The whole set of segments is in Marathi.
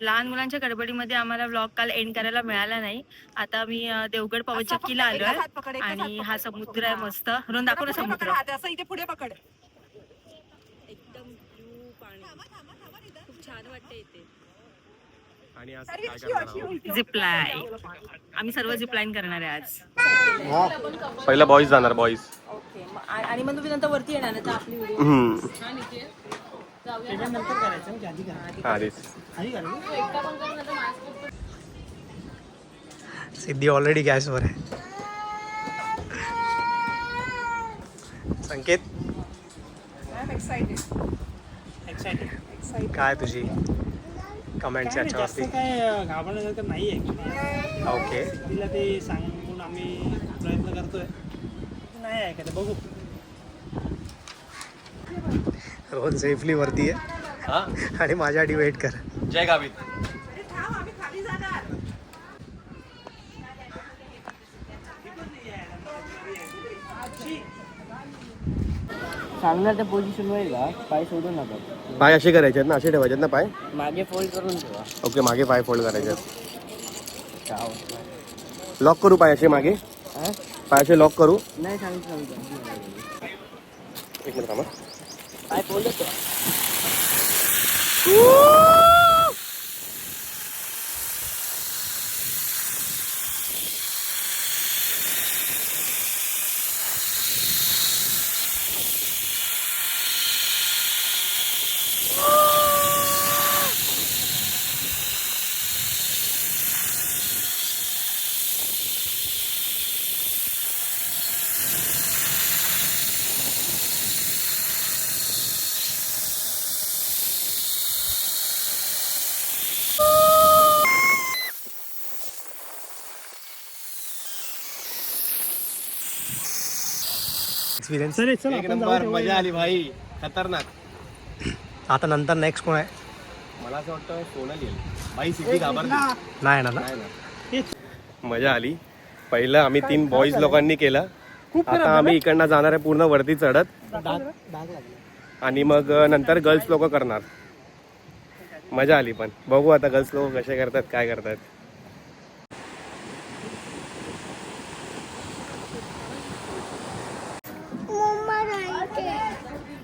लहान मुलांच्या गडबडीमध्ये आम्हाला व्लॉग काल एंड करायला मिळाला नाही. आता मी देवगड पवनचक्कीला आलोय आणि हा समुद्र आहे मस्त. म्हणून दाखव ना समुद्र. असं इथे पुढे पकड. एकदम ब्लू पाणी, खूप छान वाटतं इथे. आणि आज काय करणार? झिपलाईन. आम्ही सर्व झिपलाईन करणार आहे आज. पहिला बॉईज जाणार, बॉईज. ओके, आणि मग तुम्ही नंतर वरती येणार आहे तर आपली व्हिडिओ नंतर करायचं आधी सिद्धी ऑलरेडी गॅसवर आहे. संकेत काय तुझी कमेंट्स याच्यावरती? काय घाबरण्यासारखं नाही आहे. ओके, तिला ते सांगून आम्ही प्रयत्न करतोय, नाही आहे का ते बघू. रोहन सेफली वरती आहे आणि माझ्यासाठी वेट कर. जय गावित. चांगल्या त्या पोझिशन होईल का? पाय सोडू नका. पाय असे करायचे आहेत ना, असे ठेवायचे ना पाय. मागे फोल्ड करून ठेवा. ओके, मागे पाय फोल्ड करायचे. लॉक करू पाय असे मागे, पाय असे लॉक करू. नाही सांगितलं. एक मिनिट थांबा. पाय फोल्ड होतो. एक्सपिरियन्स एक नंबर, मजा आली भाई, खतरनाक. आता नंतर नेक्स्ट कोण आहे? मला असं वाटतं सोनल येईल भाई. सिद्धी घाबरली नाही ना? मजा आली. पहिलं आम्ही 3 बॉईज लोकांनी केलं. आता आम्ही इकडनं जाणार आहे पूर्ण वरती चढत, आणि मग नंतर गर्ल्स लोक करणार. मजा आली. पण बघू आता गर्ल्स लोक कसे करतात, काय करतात.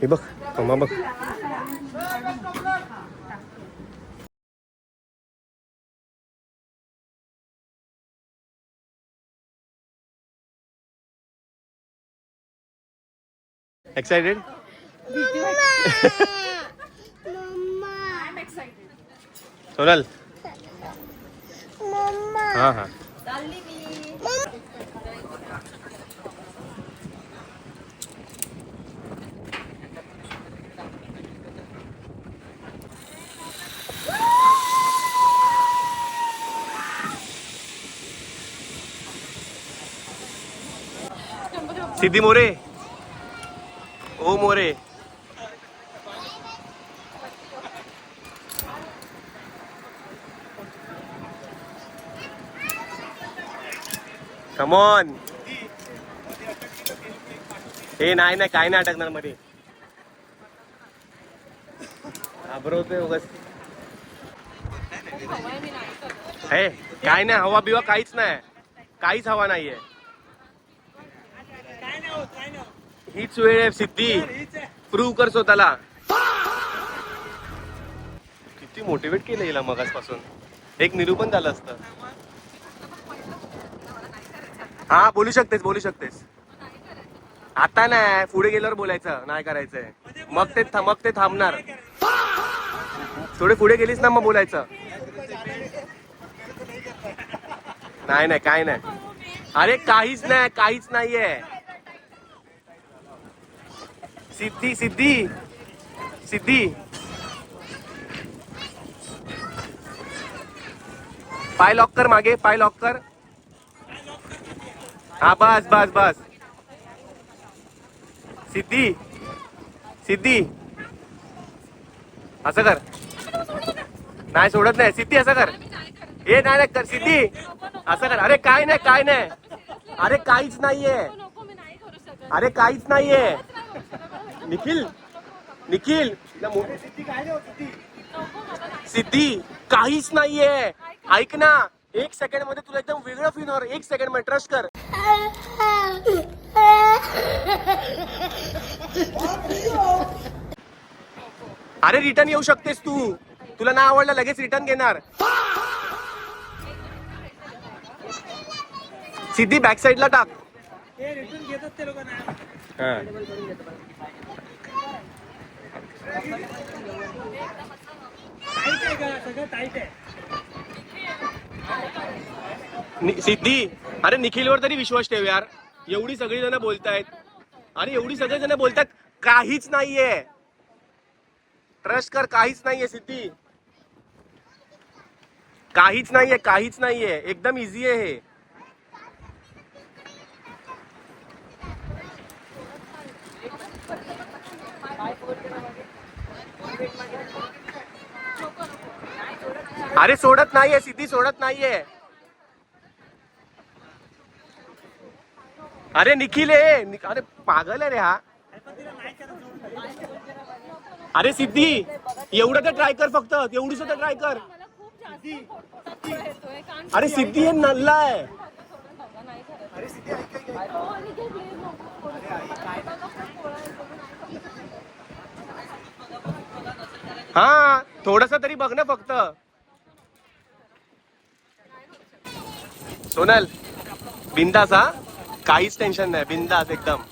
हे बघ मम्मा बघ. एक्साइटेड? सोनल. हाँ हाँ. सिद्धी मोरे, ओ मोरे. कमॉन. हे नाही नाही, काय नाही अटकणार मध्ये. घाबरवतोय उगाच. हे काय नाही, हवा बिवा काहीच नाही, काहीच हवा नाहीये. हीच वेळ आहे सिद्धी, प्रूव्ह कर स्वतःला. किती मोटिवेट केलं हिला मगासपासून. एक निरूपण झालं असतं. हा बोलू शकतेस, बोलू शकतेस. आता नाही, पुढे गेल्यावर बोलायचं नाही करायचंय. मग ते थांबणार. थोडे पुढे गेलीस ना मग बोलायचं. नाही नाही, काय नाही. अरे काहीच नाही, काहीच नाहीये. सिद्धी सिद्धी सिद्धी, पाय लॉक कर मागे, पाय लॉक कर. हा बस बस बस. सिद्धी सिद्धी असं कर. नाही सोडत नाही सिद्धी, असं कर. हे नाही नाही कर सिद्धी, असं कर. अरे काय नाही, काय नाही. अरे काहीच नाहीये, अरे काहीच नाहीये. निखिल निखिल सिद्धी, काहीच नाहीये. ऐक ना, 1 सेकंड मध्ये तुला एकदम वेगळं फील होणार. 1 सेकंड मध्ये ट्रस्ट कर. अरे रिटर्न येऊ शकतेस तू. तुला नाही आवडलं लगेच रिटर्न घेणार. सिद्धी बॅक साईडला टाक. ते रिटर्न घेतात ते लोक ना. टाईट आहे का सगळं टाईट आहे. सिद्धी, अरे निखिलवर तरी विश्वास ठेव यार. एवढी सगळी जण बोलतायत. अरे एवढी सगळी जण बोलतायत काहीच नाहीये. ट्रस्ट कर, काहीच नाहीये सिद्धी. काहीच नाहीये, काहीच नाहीये. एकदम इझी आहे हे. अरे सोडत नाहीये सिद्धी, सोडत नाहीये. अरे निखिल आहे. अरे पागल आहे रे हा. अरे सिद्धी, एवढं तर ट्राय कर फक्त. एवढीच तर ट्राय कर. अरे सिद्धी हे नल्ला आहे. हा थोडस तरी बघ ना फक्त. सोनल बिंदास हा, काहीच टेन्शन नाही. बिंदास एकदम.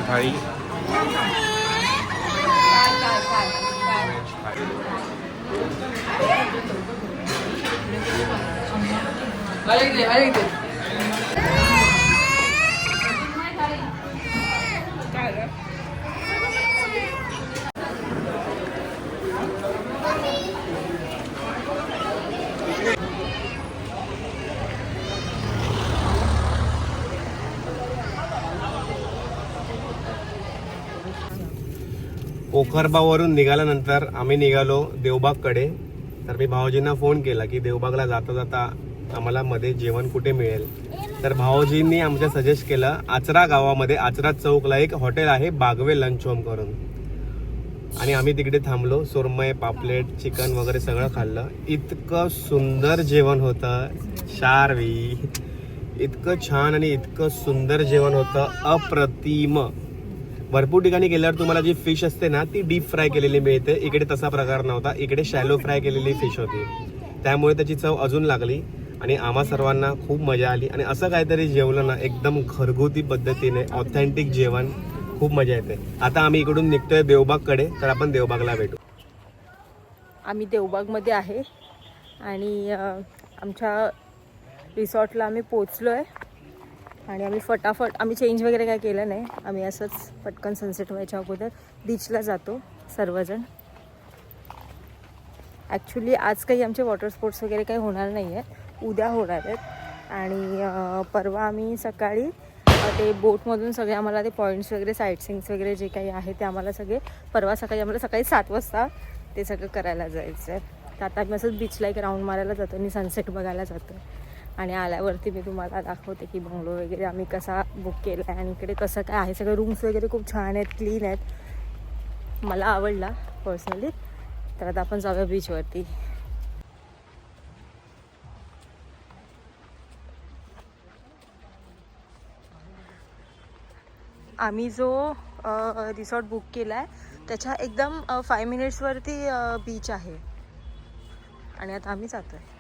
थाळी. ओखरबावरून निघाल्यानंतर आम्ही निघालो देवबागकडे. तर मी भाऊजींना फोन केला की देवबागला जाता जाता आम्हाला मध्ये जेवण कुठे मिळेल. तर भाऊजींनी आमच्या सजेस्ट केलं आचरा गावामध्ये आचरा चौकला एक हॉटेल आहे बागवे लंच होम करून. आणि आम्ही तिकडे थांबलो. सुरमई पापलेट चिकन वगैरे सगळं खाल्लं. इतकं सुंदर जेवण होतं शारवी, इतकं छान आणि इतकं सुंदर जेवण होतं अप्रतिम. भरपूर ठिकाणी गेल्यावर तुम्हाला जी फिश असते ना ती डीप फ्राय केलेली मिळते. इकडे तसा प्रकार नव्हता, इकडे शॅलो फ्राय केलेली फिश होती. त्यामुळे त्याची चव अजून लागली आणि आम्हा सर्वांना खूप मजा आली. आणि असं काहीतरी जेवलं ना एकदम घरगुती पद्धतीने ऑथेंटिक जेवण, खूप मजा येते. आता आम्ही इकडून निघतोय देवबागकडे. तर आपण देवबागला भेटू. आम्ही देवबागमध्ये आहे आणि आमच्या रिसॉर्टला आम्ही पोचलो आहे. आणि आम्ही फटाफट आम्ही चेंज वगैरे काय केलं नाही. आम्ही असंच पटकन सनसेट व्हायच्या अगोदर बीचला जातो सर्वजण. ॲक्च्युली आज काही आमचे वॉटर स्पोर्ट्स वगैरे काही होणार नाही आहे, उद्या होणार आहेत. आणि परवा आम्ही सकाळी ते बोटमधून सगळे आम्हाला ते पॉईंट्स वगैरे साईट सीइंग्स वगैरे जे काही आहे ते आम्हाला सगळे परवा सकाळी आम्हाला सकाळी 7 वाजता ते सगळं करायला जायचं आहे. तर आता आम्ही असंच बीचला एक राऊंड मारायला जातो आणि सनसेट बघायला जातो. आणि आल्यावरती मी तुम्हाला दाखवते की बंगलो वगैरे आम्ही कसा बुक केला आहे आणि इकडे कसं काय आहे. सगळे रूम्स वगैरे खूप छान आहेत, क्लीन आहेत, मला आवडला पर्सनली. तर आता आपण जाऊया बीचवरती. आम्ही जो रिसॉर्ट बुक केला आहे त्याच्या एकदम 5 मिनिट्सवरती बीच आहे आणि आता आम्ही जातो आहे.